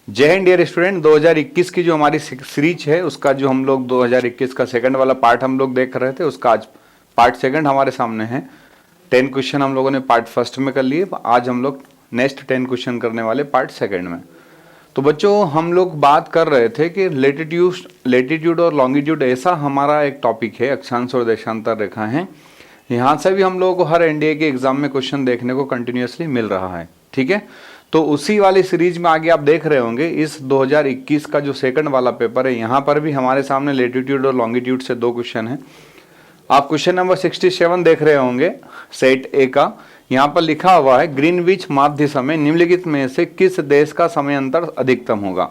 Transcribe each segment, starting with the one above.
जय Hind dear student, 2021 की जो हमारी सीरीज है उसका जो हम लोग 2021 का सेकंड वाला पार्ट हम लोग देख रहे थे, उसका आज पार्ट सेकंड हमारे सामने है। 10 क्वेश्चन हम लोगों ने पार्ट फर्स्ट में कर लिए, आज हम लोग नेक्स्ट 10 क्वेश्चन करने वाले पार्ट सेकंड में। तो बच्चों, हम लोग बात कर रहे थे कि लेटीट्यूड और लॉन्गिट्यूड ऐसा हमारा एक टॉपिक है, अक्षांश और देशांतर रेखा है। यहाँ से भी हम लोगों को हर एनडीए के एग्जाम में क्वेश्चन देखने को कंटिन्यूसली मिल रहा है, ठीक है। तो उसी वाली सीरीज में आगे आप देख रहे होंगे इस 2021 का जो सेकंड वाला पेपर है, यहाँ पर भी हमारे सामने लेटीट्यूड और लॉन्गिट्यूड से 2 क्वेश्चन है। आप क्वेश्चन नंबर 67 देख रहे होंगे सेट ए का। यहाँ पर लिखा हुआ है ग्रीनविच माध्य समय निम्नलिखित में से किस देश का समय अंतर अधिकतम होगा।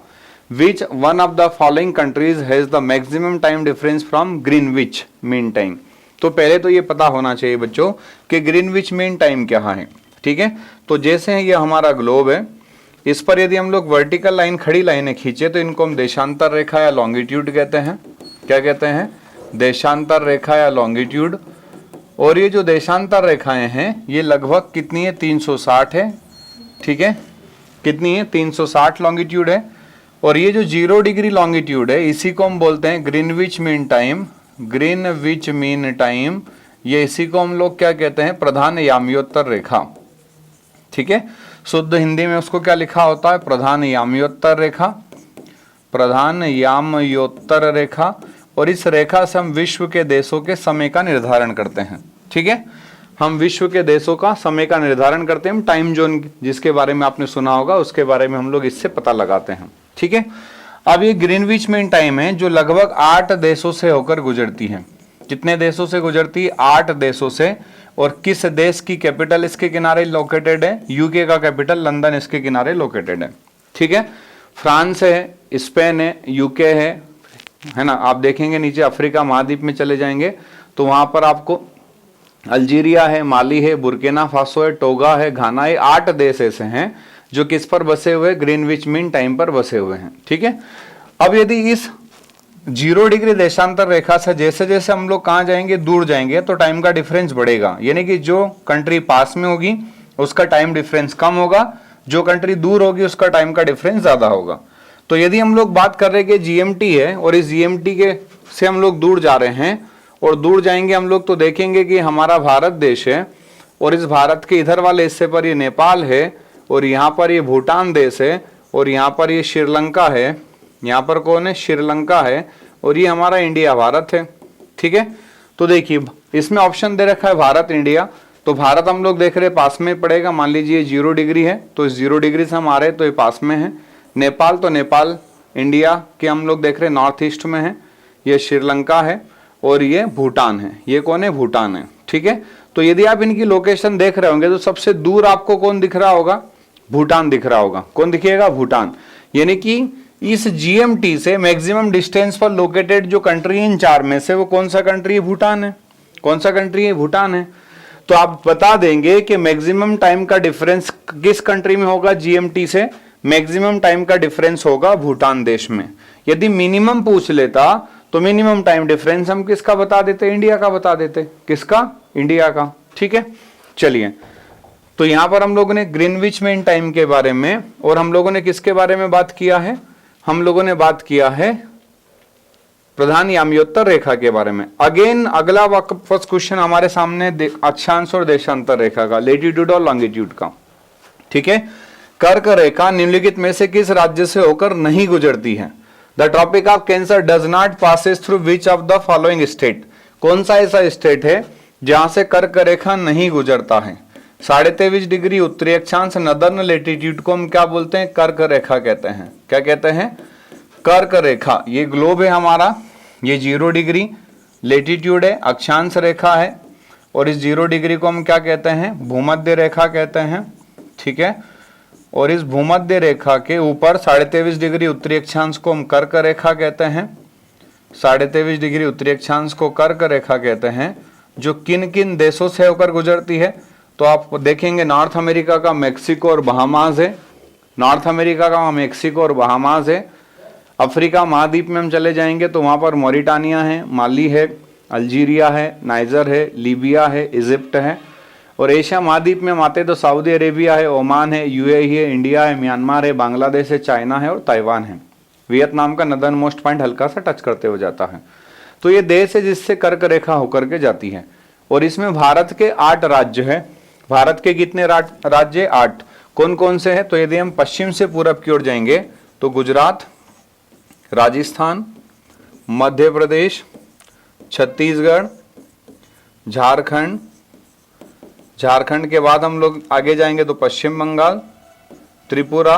Which one of the following countries has the maximum time difference from Greenwich mean time. तो पहले तो ये पता होना चाहिए बच्चों कि ग्रीनविच मीन टाइम क्या है, ठीक है। तो जैसे ये हमारा ग्लोब है, इस पर यदि हम लोग वर्टिकल लाइन, खड़ी लाइनें खींचे तो इनको हम देशांतर रेखा या लॉन्गिट्यूड कहते हैं। क्या कहते हैं? देशांतर रेखा या लॉन्गिट्यूड। और ये जो देशांतर रेखाएं हैं ये लगभग कितनी है? 360 है, ठीक है। कितनी है? 360 लॉन्गिट्यूड है। और ये जो 0 डिग्री लॉन्गिट्यूड है इसी को हम बोलते हैं Greenwich mean time. Greenwich mean time, ये इसी को हम लोग क्या कहते हैं? प्रधान याम्योत्तर रेखा, ठीक है। शुद्ध हिंदी में उसको क्या लिखा होता है? प्रधान याम्योत्तर रेखा। प्रधान याम्योत्तर रेखा। और इस रेखा से हम विश्व के देशों के समय का निर्धारण करते हैं, ठीक है। हम विश्व के देशों का समय का निर्धारण करते हैं। टाइम जोन जिसके बारे में आपने सुना होगा उसके बारे में हम लोग इससे पता लगाते हैं, ठीक है। अब ये ग्रीनविच मीन टाइम है जो लगभग 8 देशों से होकर गुजरती है। कितने देशों से गुजरती है? 8 देशों से। और किस देश की कैपिटल इसके किनारे लोकेटेड है? यूके का कैपिटल लंदन इसके किनारे लोकेटेड है, ठीक है। फ्रांस है, स्पेन है, यूके है ना। आप देखेंगे नीचे अफ्रीका महाद्वीप में चले जाएंगे तो वहां पर आपको अल्जीरिया है, माली है, बुर्किना फासो है, टोगा है, घाना है। 8 देश ऐसे हैं जो किस पर बसे हुए? ग्रीनविच मीन टाइम पर बसे हुए हैं, ठीक है। अब यदि इस 0 डिग्री देशांतर रेखा से जैसे जैसे हम लोग कहाँ जाएंगे? दूर जाएंगे तो टाइम का डिफरेंस बढ़ेगा। यानी कि जो कंट्री पास में होगी उसका टाइम डिफरेंस कम होगा, जो कंट्री दूर होगी उसका टाइम का डिफरेंस ज्यादा होगा। तो यदि हम लोग बात कर रहे हैं कि जीएमटी है और इस जीएमटी के से हम लोग दूर जा रहे हैं और दूर जाएंगे हम लोग तो देखेंगे कि हमारा भारत देश है और इस भारत के इधर वाले हिस्से पर ये नेपाल है और यहाँ पर ये भूटान देश है और यहाँ पर ये श्रीलंका है। यहाँ पर कौन है? श्रीलंका है। और ये हमारा इंडिया भारत है, ठीक है। तो देखिए इसमें ऑप्शन दे रखा है भारत इंडिया। तो भारत हम लोग देख रहे हैं पास में पड़ेगा। मान लीजिए 0 डिग्री है तो इस 0 डिग्री से हम आ रहे हैं तो ये पास में है। नेपाल, तो नेपाल इंडिया के हम लोग देख रहे हैं नॉर्थ ईस्ट में है। ये श्रीलंका है और ये भूटान है। ये कौन है? भूटान है, ठीक है। तो यदि आप इनकी लोकेशन देख रहे होंगे तो सबसे दूर आपको कौन दिख रहा होगा? भूटान दिख रहा होगा। कौन दिखेगा? भूटान। यानी कि इस जीएमटी से मैक्सिमम डिस्टेंस पर लोकेटेड जो कंट्री है इन 4 में से वो कौन सा कंट्री है? भूटान है। कौन सा कंट्री है? भूटान है। तो आप बता देंगे कि मैक्सिमम टाइम का डिफरेंस किस कंट्री में होगा? जीएमटी से मैक्सिमम टाइम का डिफरेंस होगा भूटान देश में। यदि मिनिमम पूछ लेता तो मिनिमम टाइम डिफरेंस हम किसका बता देते? इंडिया का बता देते। किसका? इंडिया का, ठीक है। चलिए, तो यहां पर हम लोगों ने ग्रीनविच मीन टाइम के बारे में और हम लोगों ने किसके बारे में बात किया है? हम लोगों ने बात किया है प्रधान याम्योत्तर रेखा के बारे में। अगेन अगला फर्स्ट क्वेश्चन हमारे सामने अक्षांश और देशांतर रेखा का, लेटीट्यूड और लॉन्गिट्यूड का, ठीक है। कर्क रेखा निम्नलिखित में से किस राज्य से होकर नहीं गुजरती है? The tropic of cancer does not passes through which of the following state. कौन सा ऐसा स्टेट है जहां से कर्क रेखा नहीं गुजरता है? 23.5 डिग्री उत्तरी अक्षांश नदर्न लेटीट्यूड को हम क्या बोलते हैं? कर्क रेखा कहते हैं। क्या कहते हैं? कर्क रेखा। ये ग्लोब है हमारा, ये 0 डिग्री लेटीट्यूड है, अक्षांश रेखा है। और इस 0 डिग्री को हम क्या कहते हैं? भूमध्य रेखा कहते हैं, ठीक है। और इस भूमध्य रेखा के ऊपर 23.5 डिग्री उत्तरी अक्षांश को हम कर्क रेखा कहते हैं। 23.5 डिग्री उत्तरी अक्षांश को कर्क रेखा कहते हैं, जो किन किन देशों से होकर गुजरती है? तो आप देखेंगे नॉर्थ अमेरिका का मेक्सिको और बहामास है। नॉर्थ अमेरिका का मेक्सिको और बहामास है। अफ्रीका महाद्वीप में हम चले जाएंगे तो वहाँ पर मॉरिटानिया है, माली है, अल्जीरिया है, नाइजर है, लीबिया है, इजिप्ट है। और एशिया महाद्वीप में हम आते तो सऊदी अरेबिया है, ओमान है, यूएई है, इंडिया है, म्यांमार है, बांग्लादेश है, चाइना है और ताइवान है। वियतनाम का नदर्न मोस्ट पॉइंट हल्का सा टच करते हुए जाता है। तो ये देश है जिससे कर्क रेखा होकर के जाती है। और इसमें भारत के 8 राज्य है। भारत के कितने राज्य? 8। कौन कौन से हैं? तो यदि हम पश्चिम से पूरब की ओर जाएंगे तो गुजरात, राजस्थान, मध्य प्रदेश, छत्तीसगढ़, झारखंड, झारखंड के बाद हम लोग आगे जाएंगे तो पश्चिम बंगाल, त्रिपुरा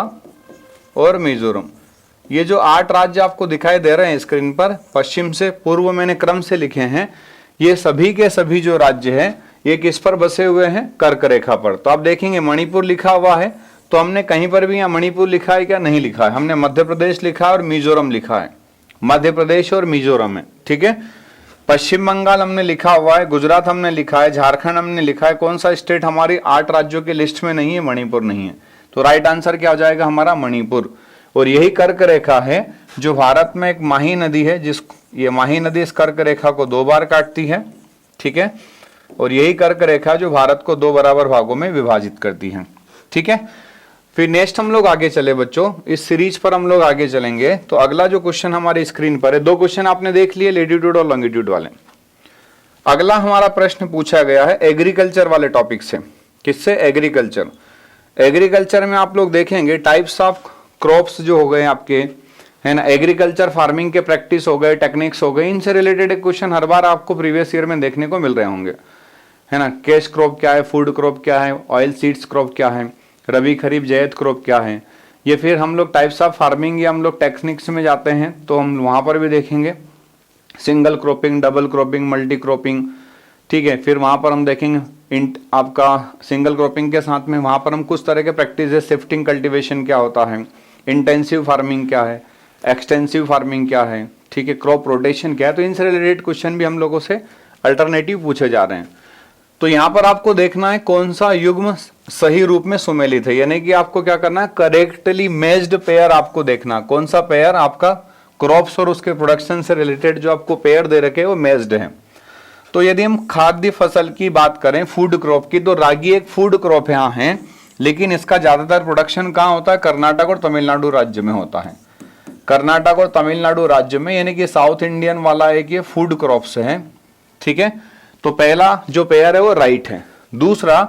और मिजोरम। ये जो 8 राज्य आपको दिखाई दे रहे हैं स्क्रीन पर, पश्चिम से पूर्व मैंने क्रम से लिखे हैं। ये सभी के सभी जो राज्य हैं ये किस पर बसे हुए हैं? कर्क रेखा पर। तो आप देखेंगे मणिपुर लिखा हुआ है, तो हमने कहीं पर भी यहाँ मणिपुर लिखा है क्या? नहीं लिखा है। हमने मध्य प्रदेश लिखा है और मिजोरम लिखा है। मध्य प्रदेश और मिजोरम है, ठीक है। पश्चिम बंगाल हमने लिखा हुआ है, गुजरात हमने लिखा है, झारखंड हमने लिखा है। कौन सा स्टेट हमारी 8 राज्यों की लिस्ट में नहीं है? मणिपुर नहीं है। तो राइट आंसर क्या हो जाएगा हमारा? मणिपुर। और यही कर्क रेखा है जो भारत में एक माही नदी है, ये माही नदी इस कर्क रेखा को 2 बार काटती है, ठीक है। और यही कर्क रेखा जो भारत को 2 बराबर भागों में विभाजित करती है, ठीक है। फिर नेक्स्ट हम लोग आगे चले बच्चों, इस सीरीज पर हम लोग आगे चलेंगे। तो अगला जो क्वेश्चन हमारी स्क्रीन पर है, 2 क्वेश्चन आपने देख लिए लेटीट्यूड और लॉन्गिट्यूड वाले। अगला हमारा प्रश्न पूछा गया है एग्रीकल्चर वाले टॉपिक से। किससे? एग्रीकल्चर। एग्रीकल्चर में आप लोग देखेंगे टाइप्स ऑफ क्रॉप्स जो हो गए आपके, है ना, एग्रीकल्चर फार्मिंग के प्रैक्टिस हो गए, टेक्निक्स हो गए, इनसे रिलेटेड एक क्वेश्चन हर बार आपको प्रीवियस ईयर में देखने को मिल रहे होंगे, है ना। कैश क्रॉप क्या है, फूड क्रॉप क्या है, ऑयल सीड्स क्रॉप क्या है, रबी खरीफ जायद क्रॉप क्या है। ये फिर हम लोग टाइप्स ऑफ फार्मिंग या हम लोग टेक्निक्स में जाते हैं तो हम वहाँ पर भी देखेंगे single cropping, double cropping, multi cropping, ठीक है। फिर वहाँ पर हम देखेंगे आपका सिंगल क्रॉपिंग के साथ में वहाँ पर हम कुछ तरह के प्रैक्टिस है, शिफ्टिंग कल्टिवेशन क्या होता है, इंटेंसिव फार्मिंग क्या है, एक्सटेंसिव फार्मिंग क्या है, ठीक है, क्रॉप रोटेशन क्या है। तो इनसे रिलेटेड क्वेश्चन भी हम लोगों से अल्टरनेटिव पूछे जा रहे हैं। तो यहाँ पर आपको देखना है कौन सा युग्म सही रूप में सुमेलित है, यानी कि आपको क्या करना है? करेक्टली मैच्ड पेयर आपको देखना, कौन सा पेयर आपका क्रॉप्स और उसके प्रोडक्शन से रिलेटेड जो आपको पेयर दे रखे हैं वो मैच्ड है। तो यदि हम खाद्य फसल की बात करें, फूड क्रॉप की, तो रागी एक फूड क्रॉप यहाँ है, लेकिन इसका ज्यादातर प्रोडक्शन कहाँ होता है? कर्नाटक और तमिलनाडु राज्य में होता है। कर्नाटक और तमिलनाडु राज्य में, यानी कि साउथ इंडियन वाला एक ये फूड क्रॉप्स है, ठीक है। तो पहला जो पेयर है वो राइट है। दूसरा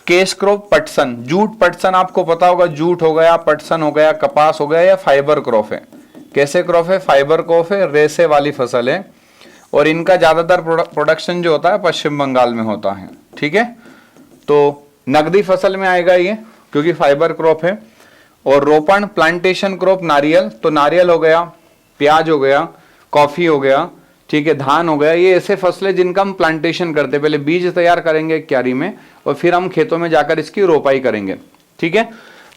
केश क्रॉप पटसन, जूट पटसन आपको पता होगा, जूट हो गया, पटसन हो गया, कपास हो गया, या फाइबर क्रॉप है। कैसे क्रॉप है? फाइबर क्रॉप है, रेसे वाली फसल है। और इनका ज्यादातर प्रोडक्शन जो होता है पश्चिम बंगाल में होता है, ठीक है। तो नकदी फसल में आएगा ये, क्योंकि फाइबर क्रॉप है। और रोपण प्लांटेशन क्रॉप नारियल, तो नारियल हो गया, प्याज हो गया, कॉफी हो गया, ठीक है, धान हो गया। ये ऐसे फसलें जिनका हम प्लांटेशन करते हैं, पहले बीज तैयार करेंगे क्यारी में और फिर हम खेतों में जाकर इसकी रोपाई करेंगे, ठीक है।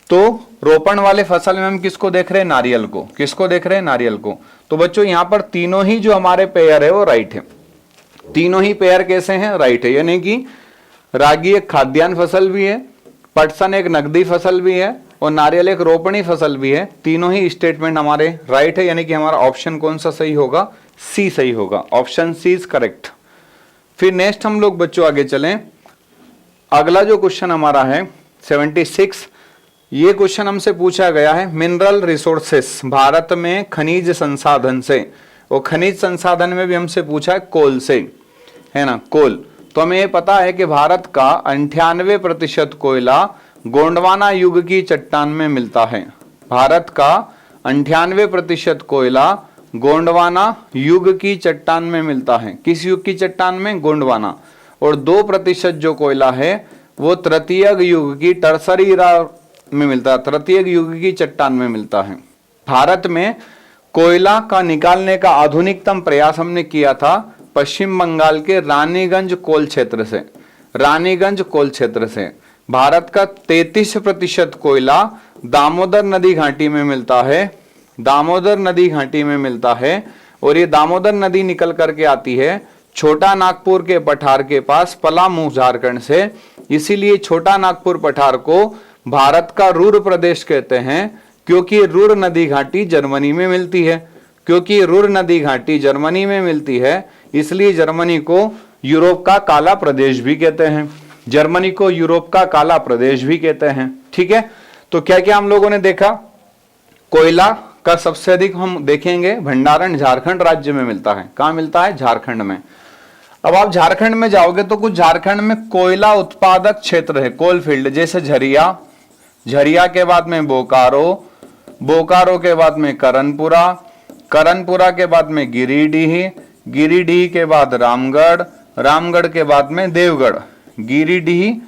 तो रोपण वाले फसल में हम किसको देख रहे हैं? नारियल को। किसको देख रहे हैं? नारियल को। तो बच्चों यहाँ पर तीनों ही जो हमारे पेयर है वो राइट है। तीनों ही पेयर कैसे हैं? राइट है। यानी कि रागी एक खाद्यान्न फसल भी है, पटसन एक नकदी फसल भी है और नारियल एक रोपणी फसल भी है। तीनों ही स्टेटमेंट हमारे राइट है, यानी कि हमारा ऑप्शन कौन सा सही होगा? सी सही होगा। Option C is correct. फिर नेक्स्ट हम लोग बच्चों आगे चलें। अगला जो क्वेश्चन हमारा है 76, ये क्वेश्चन हमसे पूछा गया है मिनरल रिसोर्सेस, भारत में खनिज संसाधन से। और खनिज संसाधन में भी हमसे पूछा है कोल से, है ना, कोल। तो हमें ये पता है कि भारत का 98% कोयला गोंडवाना युग की चट्टान में मिलता है। भारत का 98% कोयला गोंडवाना युग की चट्टान में मिलता है। किस युग की चट्टान में? गोंडवाना। और 2% जो कोयला है वो तृतीय युग की टर्सरी में मिलता है, तृतीय युग की चट्टान में मिलता है। भारत में कोयला का निकालने का आधुनिकतम प्रयास हमने किया था पश्चिम बंगाल के रानीगंज कोल क्षेत्र से। रानीगंज कोल क्षेत्र से भारत का 33% कोयला दामोदर नदी घाटी में मिलता है। दामोदर नदी घाटी में मिलता है। और ये दामोदर नदी निकल करके आती है छोटा नागपुर के पठार के पास, पलामू झारखंड से। इसीलिए छोटा नागपुर पठार को भारत का रूर प्रदेश कहते हैं, क्योंकि रूर नदी घाटी जर्मनी में मिलती है। क्योंकि रूर नदी घाटी जर्मनी में मिलती है, इसलिए जर्मनी को यूरोप का काला प्रदेश भी कहते हैं। जर्मनी को यूरोप का काला प्रदेश भी कहते हैं। ठीक है, तो क्या क्या हम लोगों ने देखा, कोयला का सबसे अधिक हम देखेंगे भंडारण झारखंड राज्य में मिलता है। कहां मिलता है? झारखंड में। अब आप झारखंड में जाओगे तो कुछ झारखंड में कोयला उत्पादक क्षेत्र है, कोल फील्ड, जैसे झरिया, झरिया के बाद में बोकारो, बोकारो के बाद में करनपुरा, करनपुरा के बाद में गिरिडीह, गिरिडीह के बाद रामगढ़, रामगढ़ के बाद में देवगढ़। गिरिडीह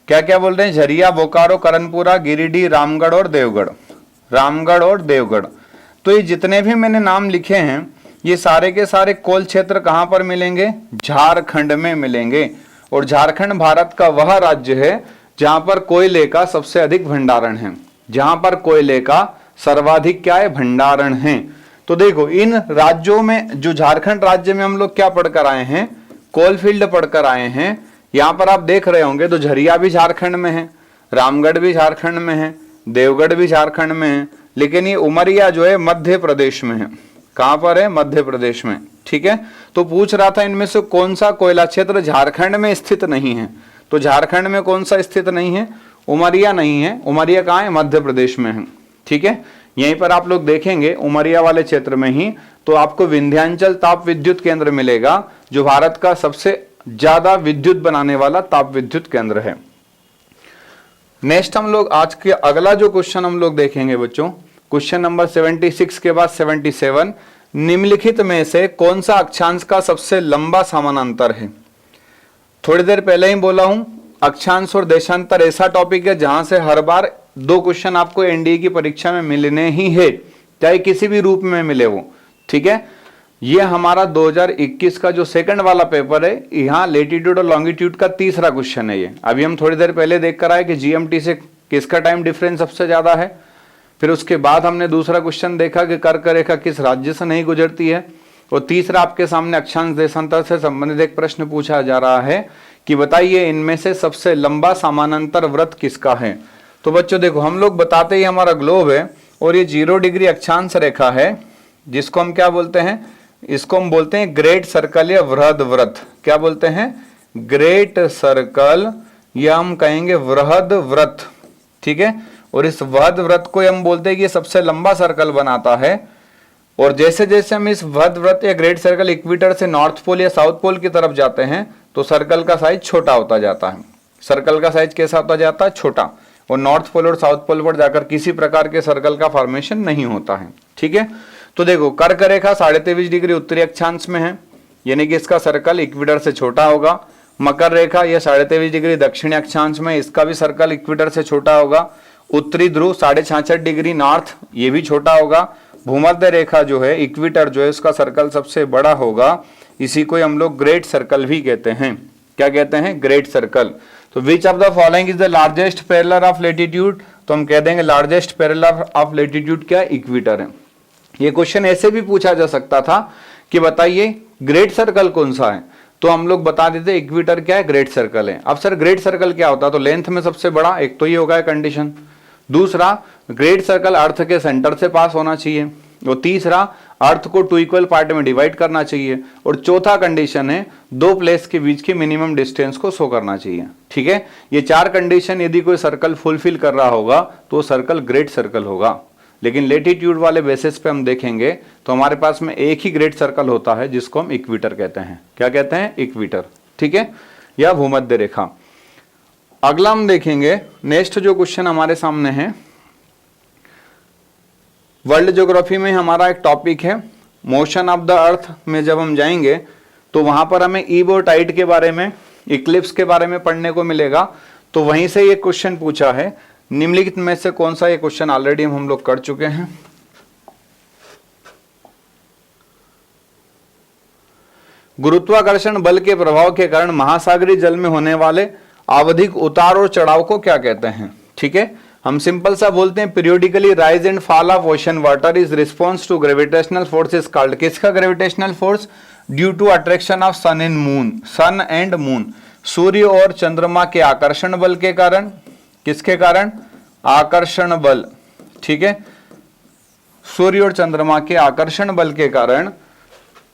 क्या क्या बोल रहे हैं? झरिया, बोकारो, करनपुरा, गिरिडीह, रामगढ़ और देवगढ़, रामगढ़ और देवगढ़। तो ये जितने भी मैंने नाम लिखे हैं ये सारे के सारे कोल क्षेत्र कहां पर मिलेंगे? झारखंड में मिलेंगे। और झारखंड भारत का वह राज्य है जहां पर कोयले का सबसे अधिक भंडारण है, जहां पर कोयले का सर्वाधिक क्या है? भंडारण है। तो देखो इन राज्यों में, जो झारखंड राज्य में हम लोग क्या पढ़कर आए हैं? कोल फील्ड पढ़कर आए हैं। यहां पर आप देख रहे होंगे तो झरिया भी झारखंड में है, रामगढ़ भी झारखंड में है, देवगढ़ भी झारखंड में है, लेकिन ये उमरिया जो है मध्य प्रदेश में है। कहां पर है? मध्य प्रदेश में। ठीक है, तो पूछ रहा था इनमें से कौन सा कोयला क्षेत्र झारखंड में स्थित नहीं है? तो झारखंड में कौन सा स्थित नहीं है? उमरिया नहीं है। उमरिया कहां है? मध्य प्रदेश में है। ठीक है, यहीं पर आप लोग देखेंगे उमरिया वाले क्षेत्र में ही तो आपको विंध्याचल ताप विद्युत केंद्र मिलेगा, जो भारत का सबसे ज्यादा विद्युत बनाने वाला ताप विद्युत केंद्र है। नेक्स्ट हम लोग आज के अगला जो क्वेश्चन हम लोग देखेंगे बच्चों, क्वेश्चन नंबर 76 के बाद 77, निम्नलिखित में से कौन सा अक्षांश का सबसे लंबा समानांतर है? थोड़ी देर पहले ही बोला हूं, अक्षांश और देशांतर ऐसा टॉपिक है जहां से हर बार 2 क्वेश्चन आपको एनडीए की परीक्षा में मिलने ही है, चाहे किसी भी रूप में मिले वो। ठीक है, ये हमारा 2021 का जो सेकंड वाला पेपर है, यहाँ लेटीट्यूड और लॉन्गिट्यूड का तीसरा क्वेश्चन है ये। अभी हम थोड़ी देर पहले देख कर आए कि जीएमटी से किसका टाइम डिफरेंस सबसे ज्यादा है। फिर उसके बाद हमने दूसरा क्वेश्चन देखा कि कर्क रेखा किस राज्य से नहीं गुजरती है। और तीसरा आपके सामने अक्षांश देशांतर से संबंधित एक प्रश्न पूछा जा रहा है कि बताइए इनमें से सबसे लंबा समानांतर वृत्त किसका है। तो बच्चों देखो, हम लोग बताते ही हमारा ग्लोब है और ये 0 डिग्री अक्षांश रेखा है, जिसको हम क्या बोलते हैं? इसको हम बोलते हैं ग्रेट सर्कल या वृहद वृत्त। क्या बोलते हैं? ग्रेट सर्कल या हम कहेंगे वृहद वृत्त। ठीक है, और इस वृहद वृत्त को हम बोलते हैं कि ये सबसे लंबा सर्कल बनाता है। और जैसे जैसे हम इस वृहद वृत्त या ग्रेट सर्कल इक्वेटर से नॉर्थ पोल या साउथ पोल की तरफ जाते हैं तो सर्कल का साइज छोटा होता जाता है। सर्कल का साइज कैसा होता जाता है? छोटा। और नॉर्थ पोल और साउथ पोल पर जाकर किसी प्रकार के सर्कल का फॉर्मेशन नहीं होता है। ठीक है, तो देखो कर्क रेखा 23.5 डिग्री उत्तरी अक्षांश में है, यानी कि इसका सर्कल इक्वेटर से छोटा होगा। मकर रेखा यह 23.5 डिग्री दक्षिणी अक्षांश में, इसका भी सर्कल इक्वेटर से छोटा होगा। उत्तरी ध्रुव 66.5 डिग्री नॉर्थ, ये भी छोटा होगा। भूमध्य रेखा जो है, इक्वेटर जो है, उसका सर्कल सबसे बड़ा होगा। इसी को हम लोग ग्रेट सर्कल भी कहते हैं। क्या कहते हैं? Great circle. तो which of the following is the largest parallel of latitude? तो हम कह देंगे लार्जेस्ट पैरेलल ऑफ लेटीट्यूड क्या? इक्वेटर है। ये क्वेश्चन ऐसे भी पूछा जा सकता था कि बताइए ग्रेट सर्कल कौन सा है, तो हम लोग बता देते इक्वेटर क्या है? ग्रेट सर्कल है। अब सर ग्रेट सर्कल क्या होता है? तो लेंथ में सबसे बड़ा, एक तो ये होगा कंडीशन। दूसरा, ग्रेट सर्कल अर्थ के सेंटर से पास होना चाहिए। और तीसरा, अर्थ को 2 इक्वल पार्ट में डिवाइड करना चाहिए। और चौथा कंडीशन है 2 प्लेस के बीच की मिनिमम डिस्टेंस को शो करना चाहिए। ठीक है, ये 4 कंडीशन यदि कोई सर्कल फुलफिल कर रहा होगा तो सर्कल ग्रेट सर्कल होगा। लेकिन लेटीट्यूड वाले बेसिस पे हम देखेंगे तो हमारे पास में एक ही ग्रेट सर्कल होता है जिसको हम इक्वेटर कहते हैं। क्या कहते हैं? इक्वेटर। ठीक है, या भूमध्य रेखा। अगला हम देखेंगे, नेक्स्ट जो क्वेश्चन हमारे सामने है, वर्ल्ड ज्योग्राफी में हमारा एक टॉपिक है मोशन ऑफ द अर्थ में। जब हम जाएंगे तो वहां पर हमें ईव और टाइड के बारे में, इक्लिप्स के बारे में पढ़ने को मिलेगा। तो वहीं से ये क्वेश्चन पूछा है, निम्नलिखित में से कौन सा? ये क्वेश्चन ऑलरेडी हम लोग कर चुके हैं। गुरुत्वाकर्षण बल के प्रभाव के कारण महासागरीय जल में होने वाले आवधिक उतार और चढ़ाव को क्या कहते हैं? ठीक है, हम सिंपल सा बोलते हैं periodically rise and fall of ocean water is response to gravitational force is called. किसका gravitational force? Due to attraction of sun and moon, sun and moon, सूर्य और चंद्रमा के आकर्षण बल के कारण। किसके कारण? आकर्षण बल। ठीक है, सूर्य और चंद्रमा के आकर्षण बल के कारण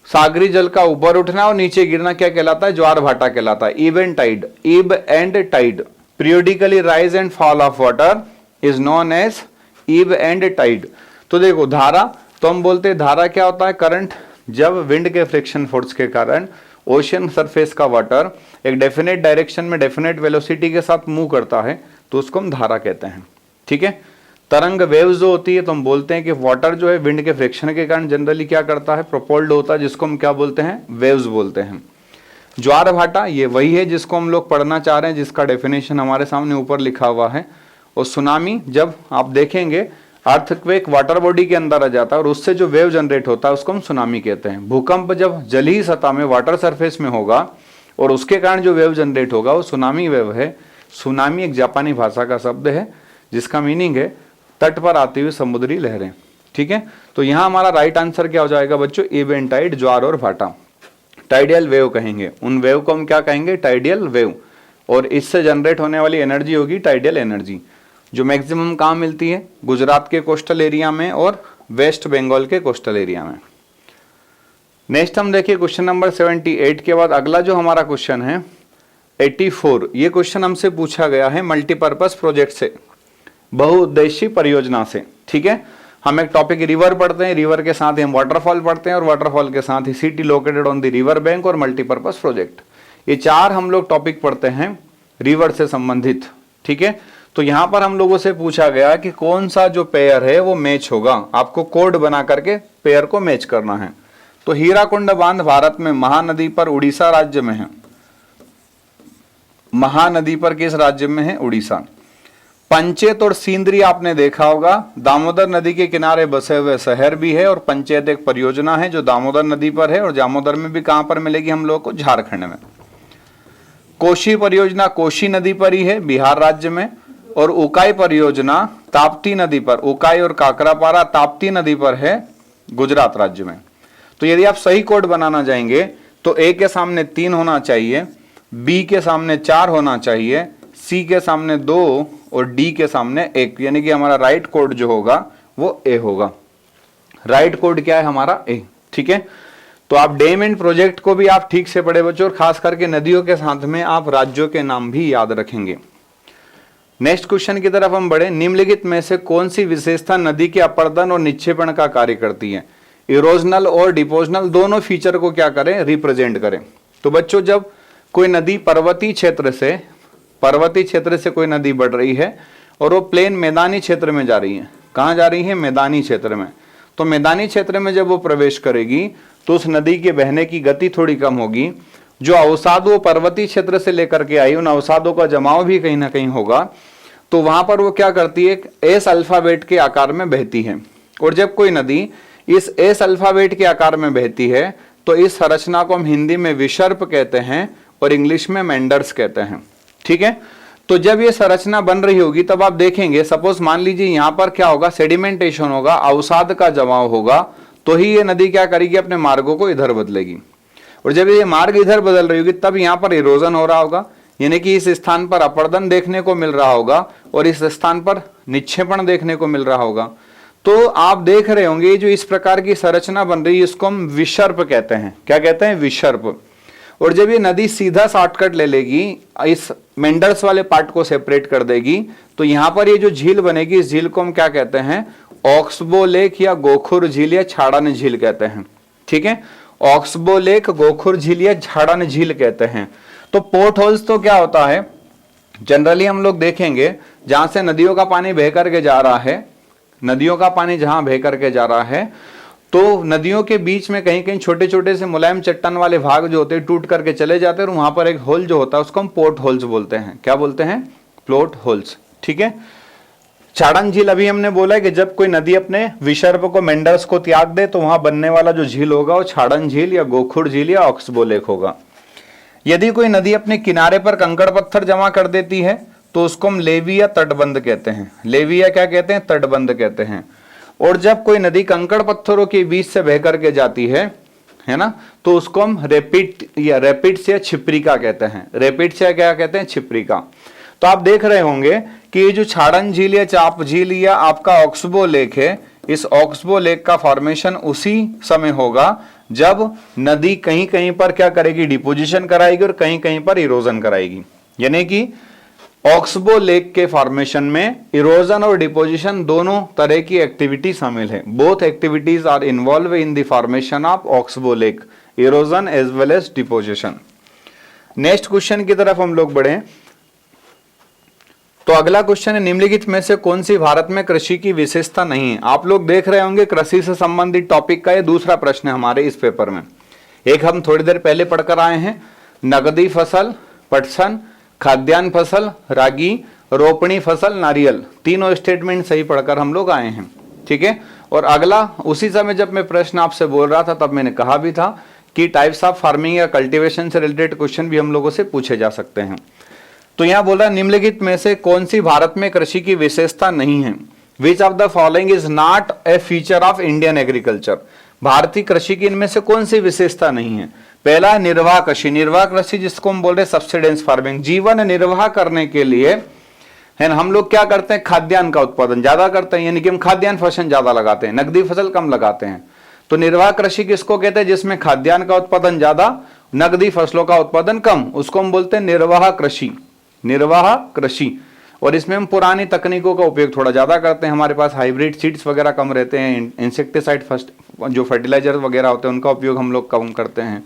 सागरी जल का ऊपर उठना और नीचे गिरना क्या कहलाता है? ज्वार भाटा कहलाता है। Ebb and tide, ebb and tide, periodically rise and fall of water is known as ebb and tide. तो देखो धारा, तो हम बोलते हैं धारा क्या होता है? करंट। जब विंड के फ्रिक्शन फोर्स के कारण ओशियन सरफेस का वाटर एक डेफिनेट डायरेक्शन में डेफिनेट वेलोसिटी के साथ मूव करता है तो उसको हम धारा कहते हैं। ठीक है। तरंग वेव्स जो होती है तो हम बोलते हैं कि वाटर जो है विंड के फ्रिक्शन के कारण जनरली क्या करता है? प्रोपोल्ड होता है, जिसको हम क्या बोलते हैं? वेव्स बोलते हैं। ज्वार भाटा ये वही है जिसको हम लोग पढ़ना चाह रहे हैं, जिसका डेफिनेशन हमारे सामने ऊपर लिखा हुआ है। और सुनामी, जब आप देखेंगे अर्थक्वेक वाटर बॉडी के अंदर आ जाता है और उससे जो वेव जनरेट होता है उसको हम सुनामी कहते हैं। भूकंप जब जलीय सतह में वाटर सरफेस में होगा और उसके कारण जो वेव जनरेट होगा वो सुनामी वेव है। सुनामी एक जापानी भाषा का शब्द है जिसका मीनिंग है तट पर आती हुई समुद्री लहरें। ठीक है। तो यहां हमारा राइट आंसर क्या हो जाएगा बच्चों? ईब एंड टाइड, ज्वार और भाटा। टाइडियल वेव कहेंगे उन वेव को, हम क्या कहेंगे? टाइडियल वेव। और इससे जनरेट होने वाली एनर्जी होगी टाइडियल एनर्जी, जो मैक्सिमम कहाँ मिलती है? गुजरात के कोस्टल एरिया में और वेस्ट बंगाल के कोस्टल एरिया में। नेक्स्ट हम देखिए क्वेश्चन नंबर 78 के बाद अगला जो हमारा क्वेश्चन है 84। ये क्वेश्चन हमसे पूछा गया है मल्टीपर्पज प्रोजेक्ट से, बहुउद्देशीय परियोजना से। ठीक है। हम एक टॉपिक रिवर पढ़ते हैं, रिवर के साथ ही हम वाटरफॉल पढ़ते हैं और वाटरफॉल के साथ ही city located on the river bank और मल्टीपर्पज प्रोजेक्ट। ये चार हम लोग टॉपिक पढ़ते हैं रिवर से संबंधित। ठीक है। तो यहां पर हम लोगों से पूछा गया कि कौन सा जो पेयर है वो मैच होगा, आपको कोड बना करके पेयर को मैच करना है। तो हीराकुंड बांध भारत में महानदी पर उड़ीसा राज्य में है। महानदी पर किस राज्य में है? उड़ीसा। पंचेत और सींदरी आपने देखा होगा, दामोदर नदी के किनारे बसे हुए शहर भी है और पंचेत एक परियोजना है जो दामोदर नदी पर है और दामोदर में भी कहां पर मिलेगी हम लोग को? झारखंड में। कोशी परियोजना कोशी नदी पर ही है, बिहार राज्य में। और उकाई परियोजना ताप्ती नदी पर, उकाई और काकरापारा ताप्ती नदी पर है, गुजरात राज्य में। तो यदि आप सही कोड बनाना चाहेंगे तो ए के सामने 3 होना चाहिए, बी के सामने 4 होना चाहिए, सी के सामने 2 और डी के सामने 1, यानी कि हमारा राइट कोड जो होगा वो ए होगा। राइट कोड क्या है हमारा? ए। ठीक है। तो आप डैम एंड प्रोजेक्ट को भी आप ठीक से पढ़े बच्चों, और खास करके नदियों के साथ में आप राज्यों के नाम भी याद रखेंगे। नेक्स्ट क्वेश्चन की तरफ हम बढ़े। निम्नलिखित में से कौन सी विशेषता नदी के अपर्दन और निक्षेपण का कार्य करती है? इरोजनल और डिपोजनल दोनों फीचर को क्या करें? रिप्रेजेंट करें। तो बच्चों जब कोई नदी पर्वतीय क्षेत्र से कोई नदी बढ़ रही है और वो प्लेन मैदानी क्षेत्र में जा रही है, कहाँ जा रही है? मैदानी क्षेत्र में। तो मैदानी क्षेत्र में जब वो प्रवेश करेगी तो उस नदी के बहने की गति थोड़ी कम होगी। जो अवसाद वो पर्वतीय क्षेत्र से लेकर के आई, उन अवसादों का जमाव भी कहीं ना कहीं होगा। तो वहां पर वो क्या करती है? एस अल्फाबेट के आकार में बहती है। और जब कोई नदी इस एस अल्फाबेट के आकार में बहती है तो इस संरचना को हम हिंदी में विसर्प कहते हैं और इंग्लिश में मेंडर्स कहते हैं। ठीक है। तो जब ये संरचना बन रही होगी तब आप देखेंगे, सपोज मान लीजिए यहां पर क्या होगा? सेडिमेंटेशन होगा, अवसाद का जमाव होगा, तो ही ये नदी क्या करेगी? अपने मार्गों को इधर बदलेगी। और जब ये मार्ग इधर बदल रही होगी तब यहाँ पर इरोजन हो रहा होगा, यानी कि इस स्थान पर अपर्दन देखने को मिल रहा होगा और इस स्थान पर निक्षेपण देखने को मिल रहा होगा। तो आप देख रहे होंगे जो इस प्रकार की संरचना बन रही है इसको हम विसर्प कहते हैं। क्या कहते हैं? विसर्प। और जब ये नदी सीधा शॉर्टकट ले लेगी, इस मेंडर्स वाले पार्ट को सेपरेट कर देगी, तो यहाँ पर ये जो झील बनेगी इस झील को हम क्या कहते हैं? ऑक्सबो लेक या गोखुर झील या छाड़न झील कहते हैं। ठीक है। ऑक्सबो लेक, गोखुर झील या झाड़न झील कहते हैं। तो पोर्ट होल्स तो क्या होता है? जनरली हम लोग देखेंगे जहां से नदियों का पानी बह करके जा रहा है, नदियों का पानी जहां बह करके जा रहा है तो नदियों के बीच में कहीं कहीं छोटे छोटे से मुलायम चट्टान वाले भाग जो होते हैं टूट करके चले जाते हैं और वहां पर एक होल जो होता है उसको हम पोर्ट होल्स बोलते हैं। क्या बोलते हैं? Port holes. ठीक है। छाड़न झील अभी हमने बोला है कि जब कोई नदी अपने विसर्प को, मेंडर्स को त्याग दे तो वहां बनने वाला जो झील होगा वो छाड़न झील या गोखुर झील या ऑक्सबो लेक होगा। यदि कोई नदी अपने किनारे पर कंकड़ पत्थर जमा कर देती है तो उसको हम लेवी या तटबंध कहते हैं। लेवी या क्या कहते हैं? तटबंध कहते हैं। और जब कोई नदी कंकड़ पत्थरों के बीच से बह करके जाती है ना, तो उसको हम रैपिड्स या छिप्रिका कहते हैं। रैपिड्स या क्या कहते हैं? छिप्रिका। तो आप देख रहे होंगे कि ये जो छाड़न झील या चाप झील या आपका ऑक्सबो लेक है, इस ऑक्सबो लेक का फॉर्मेशन उसी समय होगा जब नदी कहीं कहीं पर क्या करेगी, डिपोजिशन कराएगी और कहीं कहीं पर इरोजन कराएगी। यानी कि ऑक्सबो लेक के फॉर्मेशन में इरोजन और डिपोजिशन दोनों तरह की एक्टिविटी शामिल है। Both activities are involve in the formation of oxbow lake, erosion as well as deposition. Next question की तरफ हम लोग बढ़े तो अगला क्वेश्चन है, निम्नलिखित में से कौन सी भारत में कृषि की विशेषता नहीं है। आप लोग देख रहे होंगे कृषि से संबंधित टॉपिक का ये दूसरा प्रश्न है हमारे इस पेपर में। एक हम थोड़ी देर पहले पढ़कर आए हैं, नकदी फसल, पटसन, खाद्यान्न फसल, रागी, रोपणी फसल, नारियल, तीनों स्टेटमेंट सही पढ़कर हम लोग आए हैं। ठीक है, और अगला उसी समय जब मैं प्रश्न आपसे बोल रहा था तब मैंने कहा भी था कि टाइप्स ऑफ फार्मिंग या कल्टीवेशन से रिलेटेड क्वेश्चन भी हम लोगों से पूछे जा सकते हैं। तो यहां बोला निम्नलिखित में से कौन सी भारत में कृषि की विशेषता नहीं है। विच of the following is not a feature of Indian agriculture. भारतीय कृषि की इनमें से कौन सी विशेषता नहीं है। पहला निर्वाह कृषि, निर्वाह कृषि जिसको हम बोल रहे हैं सब्सिडेंस फार्मिंग, जीवन निर्वाह करने के लिए है ना, हम लोग क्या करते हैं, खाद्यान्न का उत्पादन ज्यादा करते हैं, यानी कि हम खाद्यान्न फसल ज्यादा लगाते हैं, नकदी फसल कम लगाते हैं। तो निर्वाह कृषि किसको कहते हैं, जिसमें खाद्यान्न का उत्पादन ज्यादा, नकदी फसलों का उत्पादन कम, उसको हम बोलते हैं निर्वाह कृषि, निर्वाह कृषि। और इसमें हम पुरानी तकनीकों का उपयोग थोड़ा ज्यादा करते हैं, हमारे पास हाइब्रिड सीड्स वगैरह कम रहते हैं, इंसेक्टिसाइड जो फर्टिलाइजर वगैरह होते हैं उनका उपयोग हम लोग कम करते हैं।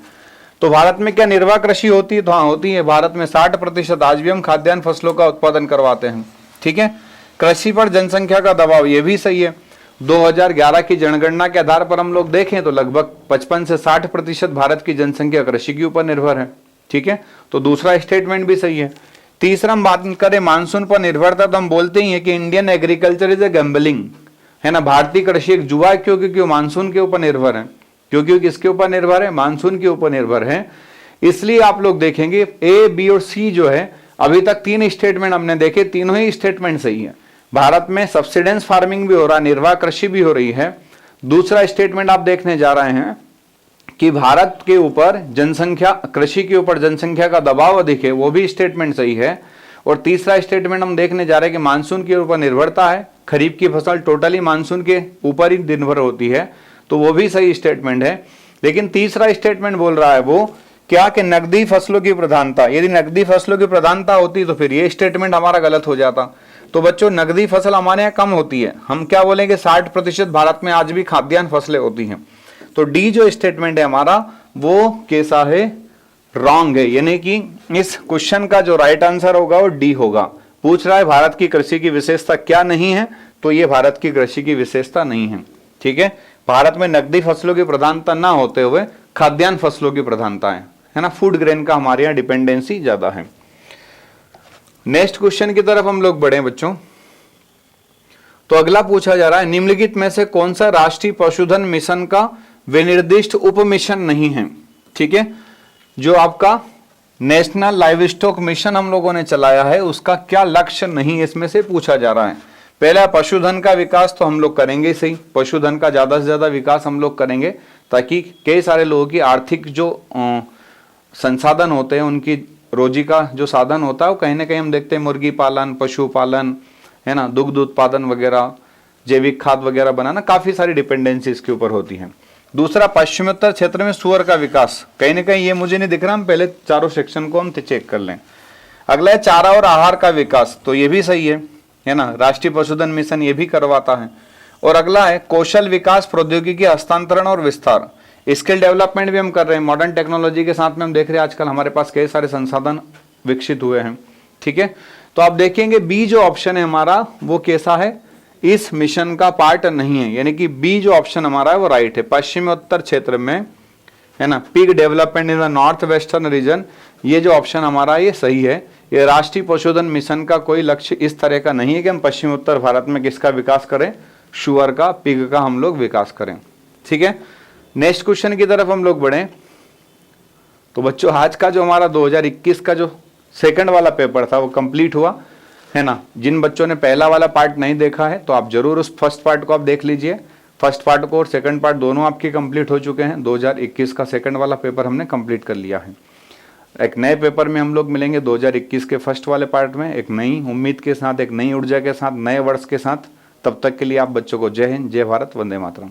तो भारत में क्या निर्वाह कृषि होती है, तो हाँ होती है। भारत में 60% आज भी हम खाद्यान्न फसलों का उत्पादन करवाते हैं। ठीक है, कृषि पर जनसंख्या का दबाव, ये भी सही है। 2011 की जनगणना के आधार पर हम लोग देखें तो लगभग 55 से 60% भारत की जनसंख्या कृषि के ऊपर निर्भर है। ठीक है, तो दूसरा स्टेटमेंट भी सही है। तीसरा हम बात करें मानसून पर निर्भरता, तो हम बोलते ही है कि Indian agriculture is a gambling, है ना। भारतीय कृषि एक जुआ है, क्योंकि मानसून के ऊपर निर्भर है। क्योंकि किसके ऊपर निर्भर है, मानसून के ऊपर निर्भर है। इसलिए आप लोग देखेंगे ए, बी और सी जो है, अभी तक 3 स्टेटमेंट हमने देखे, तीनों ही स्टेटमेंट सही है। भारत में सब्सिडेंस फार्मिंग भी हो रहा है, निर्वाह कृषि भी हो रही है। दूसरा स्टेटमेंट आप देखने जा रहे हैं कि भारत के ऊपर जनसंख्या, कृषि के ऊपर जनसंख्या का दबाव अधिक है, वो भी स्टेटमेंट सही है। और तीसरा स्टेटमेंट हम देखने जा रहे हैं कि मानसून के ऊपर निर्भरता है, खरीफ की फसल टोटली मानसून के ऊपर ही निर्भर होती है, तो वो भी सही स्टेटमेंट है। लेकिन तीसरा स्टेटमेंट बोल रहा है वो क्या कि नकदी फसलों की प्रधानता, यदि नकदी फसलों की प्रधानता होती तो फिर ये स्टेटमेंट हमारा गलत हो जाता। तो बच्चों नकदी फसल हमारे यहाँ कम होती है, हम क्या बोलेंगे 60% भारत में आज भी खाद्यान्न फसलें होती हैं। तो डी जो स्टेटमेंट है हमारा वो कैसा है, रॉन्ग है। यानी कि इस क्वेश्चन का जो राइट आंसर होगा वो डी होगा। पूछ रहा है भारत की कृषि की विशेषता क्या नहीं है, तो ये भारत की कृषि की विशेषता नहीं है। ठीक है, भारत में नकदी फसलों की प्रधानता ना होते हुए खाद्यान्न फसलों की प्रधानता है ना, फूड ग्रेन का हमारे यहाँ डिपेंडेंसी ज्यादा है। नेक्स्ट क्वेश्चन की तरफ हम लोग बढ़े बच्चों। तो अगला पूछा जा रहा है निम्नलिखित में से कौन सा राष्ट्रीय पशुधन मिशन का विनिर्दिष्ट उप मिशन नहीं है। ठीक है, जो आपका नेशनल लाइव स्टॉक मिशन हम लोगों ने चलाया है उसका क्या लक्ष्य नहीं इसमें से पूछा जा रहा है। पहला पशुधन का विकास तो हम लोग करेंगे सही, पशुधन का ज्यादा से ज्यादा विकास हम लोग करेंगे ताकि कई सारे लोगों की आर्थिक जो संसाधन होते हैं, उनकी रोजी का जो साधन होता है वो कहीं ना कहीं हम देखते हैं मुर्गी पालन, पशुपालन, है ना, दुग्ध उत्पादन वगैरह, जैविक खाद वगैरह बनाना, काफी सारी डिपेंडेंसी इसके ऊपर होती है। दूसरा पश्चिमोत्तर क्षेत्र में सुअर का विकास, कहीं ना कहीं ये मुझे नहीं दिख रहा, हम पहले चारों सेक्शन को हम चेक कर लें। अगला है चारा और आहार का विकास, तो ये भी सही है ना, राष्ट्रीय पशुधन मिशन ये भी करवाता है। और अगला है कौशल विकास, प्रौद्योगिकी हस्तांतरण और विस्तार, स्किल डेवलपमेंट भी हम कर रहे हैं। मॉडर्न टेक्नोलॉजी के साथ में हम देख रहे हैं आजकल हमारे पास कई सारे संसाधन विकसित हुए हैं। ठीक है, तो आप देखेंगे बी जो ऑप्शन है हमारा वो कैसा है, इस मिशन का पार्ट नहीं है, यानी कि बी जो ऑप्शन हमारा है वो राइट है। पश्चिमोत्तर क्षेत्र में, है ना, pig development in the north western region, ये जो ऑप्शन हमारा ये सही है। ये राष्ट्रीय पशुधन मिशन का कोई लक्ष्य इस तरह का नहीं है कि हम पश्चिमोत्तर भारत में किसका विकास करें, शुअर का, पिग का हम लोग विकास करें। ठीक है, नेक्स्ट क्वेश्चन की तरफ हम लोग बढ़े। तो बच्चों आज का जो हमारा 2021 का जो सेकंड वाला पेपर था वो कंप्लीट हुआ, है ना। जिन बच्चों ने पहला वाला पार्ट नहीं देखा है तो आप जरूर उस फर्स्ट पार्ट को आप देख लीजिए। फर्स्ट पार्ट को और सेकंड पार्ट दोनों आपके कंप्लीट हो चुके हैं। 2021 का सेकंड वाला पेपर हमने कंप्लीट कर लिया है। एक नए पेपर में हम लोग मिलेंगे 2021 के फर्स्ट वाले पार्ट में, एक नई उम्मीद के साथ, एक नई ऊर्जा के साथ, नए वर्ष के साथ। तब तक के लिए आप बच्चों को जय हिंद, जय भारत, वंदे मातरम।